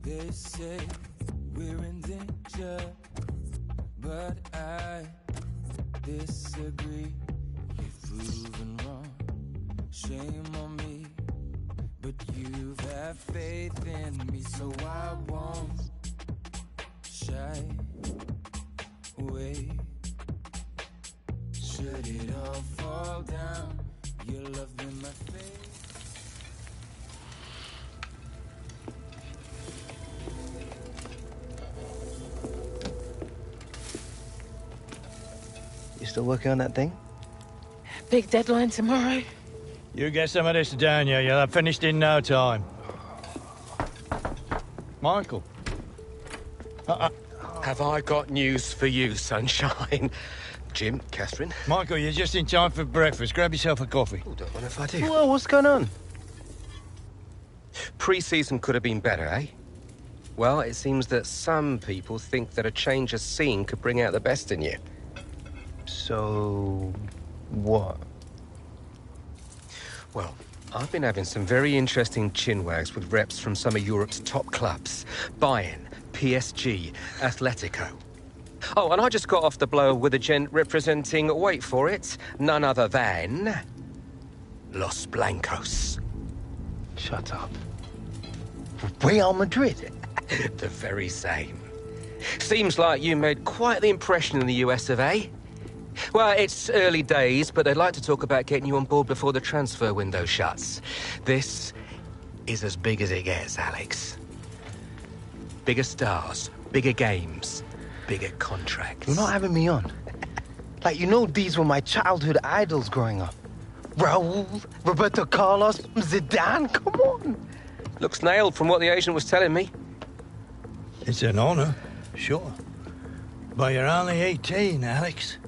They say we're in danger, but I disagree. You've proven wrong, shame on me, but you've had faith in me, so I won't shy away. Should it all fall down, your love in my face. You still working on that thing? Big deadline tomorrow. You get some of this down, you'll have finished in no time. Michael. Have I got news for you, sunshine? Jim, Catherine? Michael, you're just in time for breakfast. Grab yourself a coffee. Oh, don't mind if I do. Well, what's going on? Pre-season could have been better, eh? Well, it seems that some people think that a change of scene could bring out the best in you. So, what? Well, I've been having some very interesting chinwags with reps from some of Europe's top clubs. Bayern, PSG, Atletico. Oh, and I just got off the blower with a gent representing, wait for it, none other than Los Blancos. Shut up. Real Madrid? The very same. Seems like you made quite the impression in the US of A. Well, it's early days, but they'd like to talk about getting you on board before the transfer window shuts. This is as big as it gets, Alex. Bigger stars, bigger games, bigger contracts. You're not having me on. Like, you know, these were my childhood idols growing up. Raul, Roberto Carlos, Zidane, come on. Looks nailed from what the agent was telling me. It's an honor, sure. But you're only 18, Alex.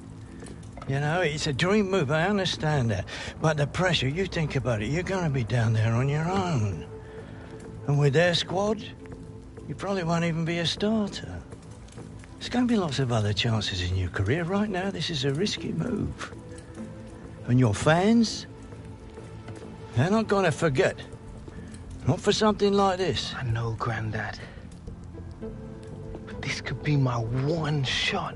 You know, it's a dream move, I understand that. But the pressure, you think about it, you're going to be down there on your own. And with their squad, you probably won't even be a starter. There's going to be lots of other chances in your career. Right now, this is a risky move. And your fans, they're not going to forget. Not for something like this. I know, Grandad. But this could be my one shot.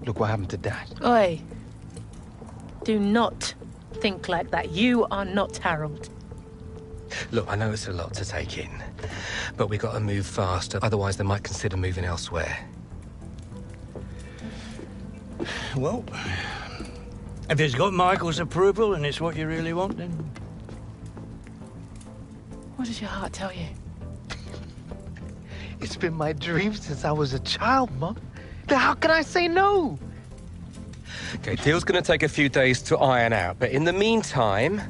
Look what happened to Dad. Oi. Do not think like that. You are not Harold. Look, I know it's a lot to take in, but we got to move fast, otherwise they might consider moving elsewhere. Well, if it's got Michael's approval and it's what you really want, then... What does your heart tell you? It's been my dream since I was a child, Mum. Then how can I say no? Okay, deal's gonna take a few days to iron out, but in the meantime,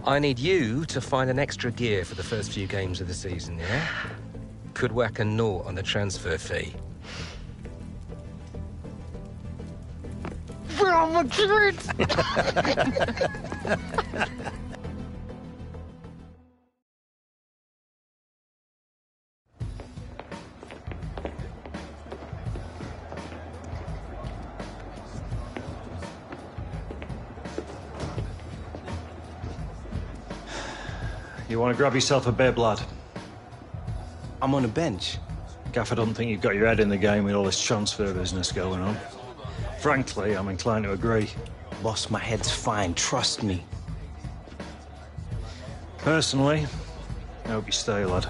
I need you to find an extra gear for the first few games of the season, yeah? Could whack a naught on the transfer fee. Real Madrid! You want to grab yourself a bib, lad? I'm on the bench. Gaffer doesn't think you've got your head in the game with all this transfer business going on. Frankly, I'm inclined to agree. Boss, my head's fine, trust me. Personally, I hope you stay, lad.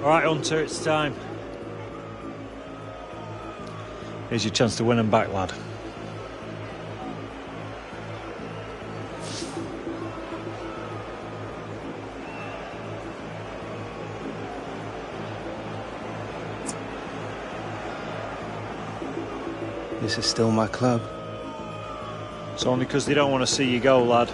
All right, Hunter, it's time. Here's your chance to win them back, lad. This is still my club. It's only because they don't want to see you go, lad.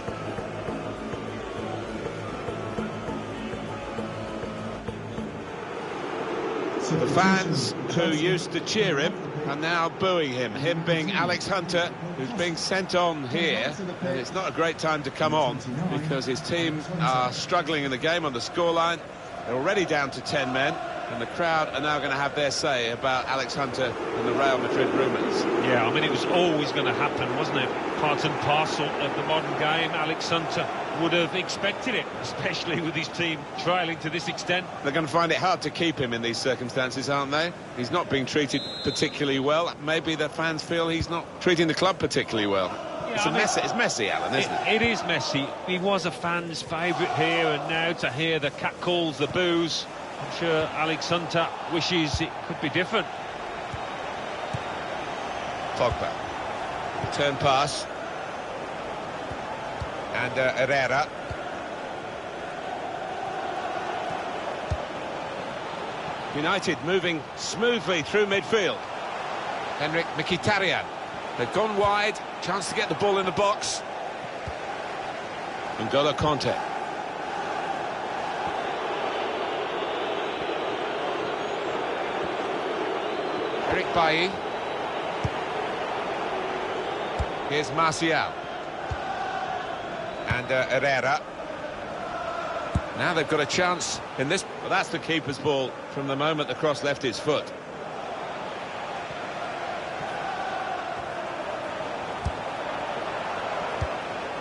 The fans who used to cheer him are now booing him. Him being Alex Hunter, who's being sent on here. And it's not a great time to come on because his team are struggling in the game on the scoreline. They're already down to 10 men. And the crowd are now going to have their say about Alex Hunter and the Real Madrid rumours. Yeah, I mean, it was always going to happen, wasn't it? Part and parcel of the modern game. Alex Hunter would have expected it, especially with his team trailing to this extent. They're going to find it hard to keep him in these circumstances, aren't they? He's not being treated particularly well. Maybe the fans feel he's not treating the club particularly well. Yeah, it's messy, Alan, isn't it? It is messy. He was a fan's favourite here, and now to hear the catcalls, the boos, I'm sure Alex Hunter wishes it could be different. Pogba. Return pass. And Herrera. United moving smoothly through midfield. Henrik Mkhitaryan. They've gone wide. Chance to get the ball in the box. N'Golo Conte. Eric Bailly. Here's Martial. And Herrera. Now they've got a chance in this. Well, that's the keeper's ball from the moment the cross left his foot.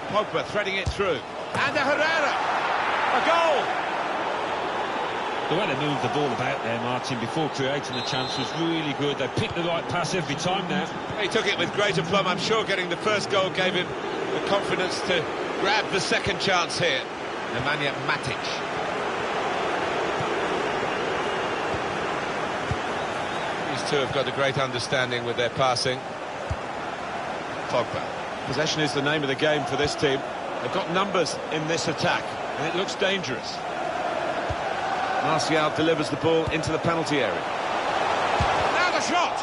Pogba threading it through. And Herrera. A goal. The way they moved the ball about there, Martin, before creating the chance was really good. They picked the right pass every time now. He took it with great aplomb. I'm sure getting the first goal gave him the confidence to grab the second chance here. Nemanja Matic. These two have got a great understanding with their passing. Pogba. Possession is the name of the game for this team. They've got numbers in this attack, and it looks dangerous. Martial delivers the ball into the penalty area. Now the shot!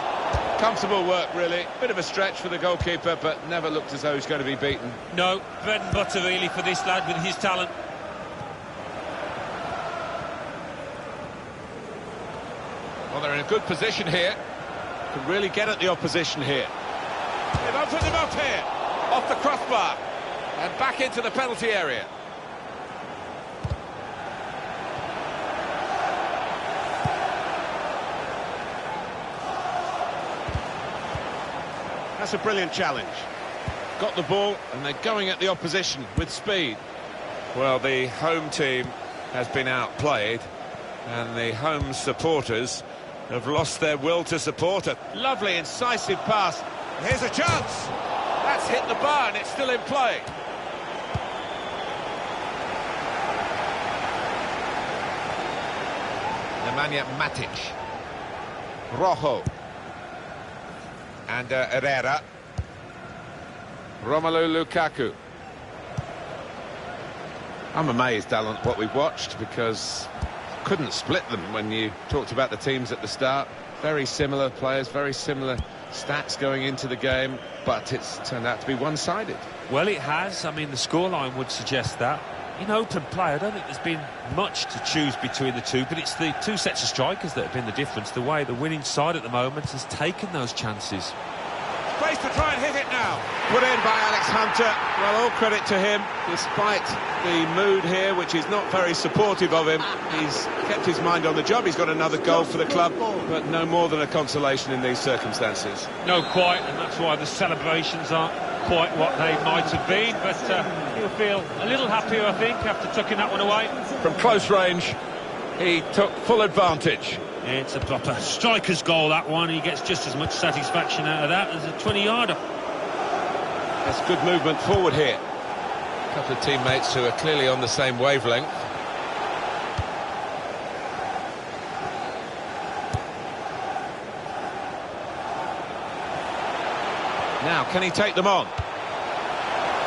Comfortable work, really. Bit of a stretch for the goalkeeper, but never looked as though he's going to be beaten. No, bread and butter, really, for this lad with his talent. Well, they're in a good position here. Can really get at the opposition here. They've opened them up here. Off the crossbar. And back into the penalty area. That's a brilliant challenge. Got the ball and they're going at the opposition with speed. Well, the home team has been outplayed and the home supporters have lost their will to support it. Lovely incisive pass. And here's a chance. That's hit the bar and it's still in play. Nemanja Matic. Rojo. And Herrera. Romelu Lukaku. I'm amazed, Alan, what we've watched, because couldn't split them when you talked about the teams at the start. Very similar players, very similar stats going into the game, but it's turned out to be one-sided. Well, it has. I mean, the scoreline would suggest that. In open play, I don't think there's been much to choose between the two, but it's the two sets of strikers that have been the difference. The way the winning side at the moment has taken those chances. Space to try and hit it now. Put in by Alex Hunter. Well, all credit to him, despite the mood here, which is not very supportive of him. He's kept his mind on the job. He's got another goal for the club, but no more than a consolation in these circumstances. No, quite, and that's why the celebrations aren't quite what they might have been, but he'll feel a little happier, I think, after tucking that one away. From close range, he took full advantage. It's a proper striker's goal, that one. He gets just as much satisfaction out of that as a 20-yarder. That's good movement forward here. A couple of teammates who are clearly on the same wavelength. Now, can he take them on?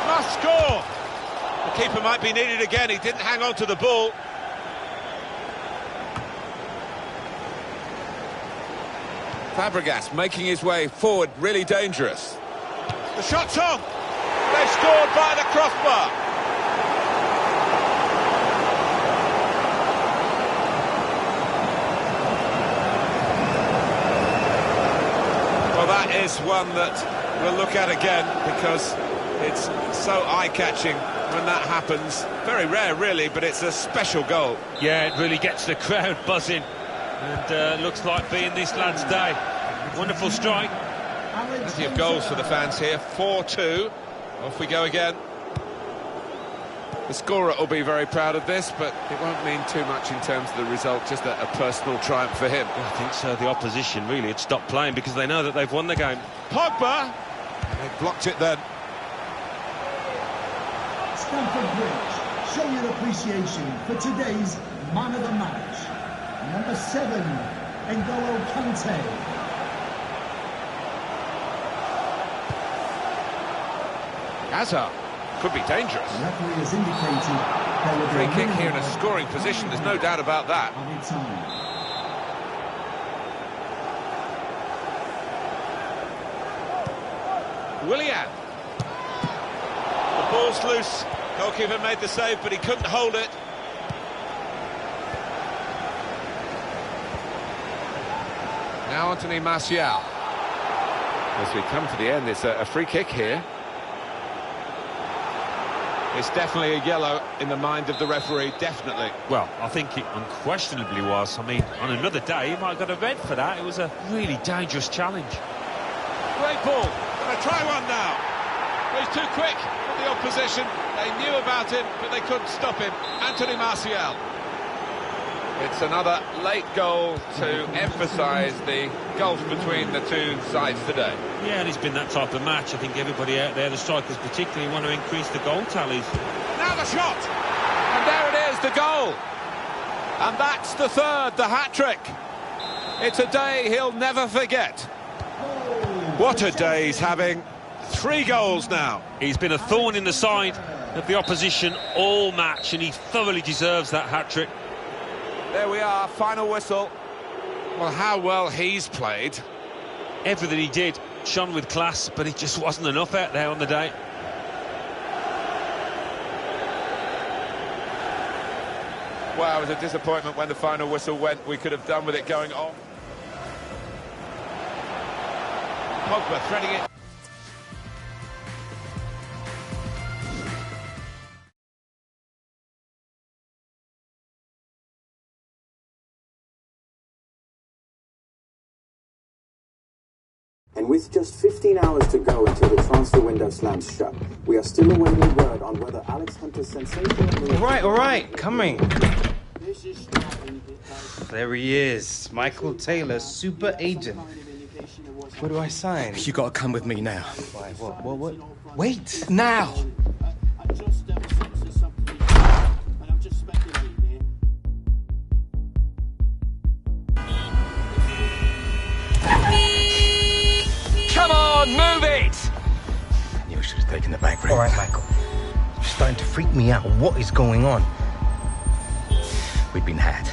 Must score! The keeper might be needed again. He didn't hang on to the ball. Fabregas making his way forward, really dangerous. The shot's on! They scored by the crossbar! Well, that is one that we'll look at again, because it's so eye-catching when that happens. Very rare, really, but it's a special goal. Yeah, it really gets the crowd buzzing, and looks like being this lad's day. Wonderful strike. Plenty of goals for the fans here. 4-2. Off we go again. The scorer will be very proud of this, but it won't mean too much in terms of the result, just a personal triumph for him. I think so. The opposition really had stopped playing because they know that they've won the game. Pogba! They blocked it then. Stamford Bridge, show your appreciation for today's man of the match. Number 7, N'Golo Kante. Hazard could be dangerous. The referee has indicated Free kick here in a scoring position, there's no doubt about that. Willian. The ball's loose. Goalkeeper made the save, but he couldn't hold it. Now Anthony Martial. As we come to the end, it's a free kick here. It's definitely a yellow in the mind of the referee, definitely. Well, I think it unquestionably was. I mean, on another day, he might have got a red for that. It was a really dangerous challenge. Great ball. Gonna try one now. He's too quick for the opposition. They knew about him, but they couldn't stop him. Anthony Martial. It's another late goal to emphasise the gulf between the two sides today. Yeah, and it's been that type of match. I think everybody out there, the strikers particularly, want to increase the goal tallies. Now the shot! And there it is, the goal! And that's the third, the hat-trick. It's a day he'll never forget. What a day he's having. 3 goals now. He's been a thorn in the side of the opposition all match, and he thoroughly deserves that hat-trick. There we are, final whistle. Well, how well he's played. Everything he did shone with class, but it just wasn't enough out there on the day. Wow, it was a disappointment when the final whistle went. We could have done with it going on. Pogba threading it. And with just 15 hours to go until the transfer window slams shut, we are still awaiting word on whether Alex Hunter's sensational move... All right, coming. There he is, Michael Taylor, super agent. What do I sign? You gotta come with me now. Why, what? Wait, now! Come on, move it! I knew I should have taken the back room. All right, Michael. You're starting to freak me out. What is going on? We've been had.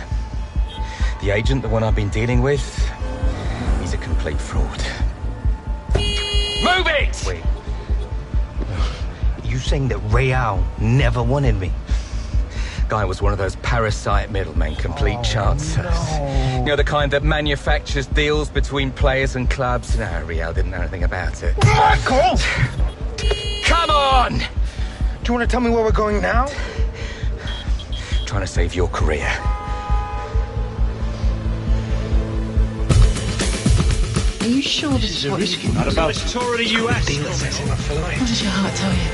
The agent, the one I've been dealing with, he's a complete fraud. Move it! Wait. You saying that Real never wanted me? Guy was one of those parasite middlemen, complete chancers. No. You know, the kind that manufactures deals between players and clubs? No, Real didn't know anything about it. Michael! Come on! Do you want to tell me where we're going now? Trying to save your career. Are you sure this is what you're Not about the tour of the US. What does your heart tell you?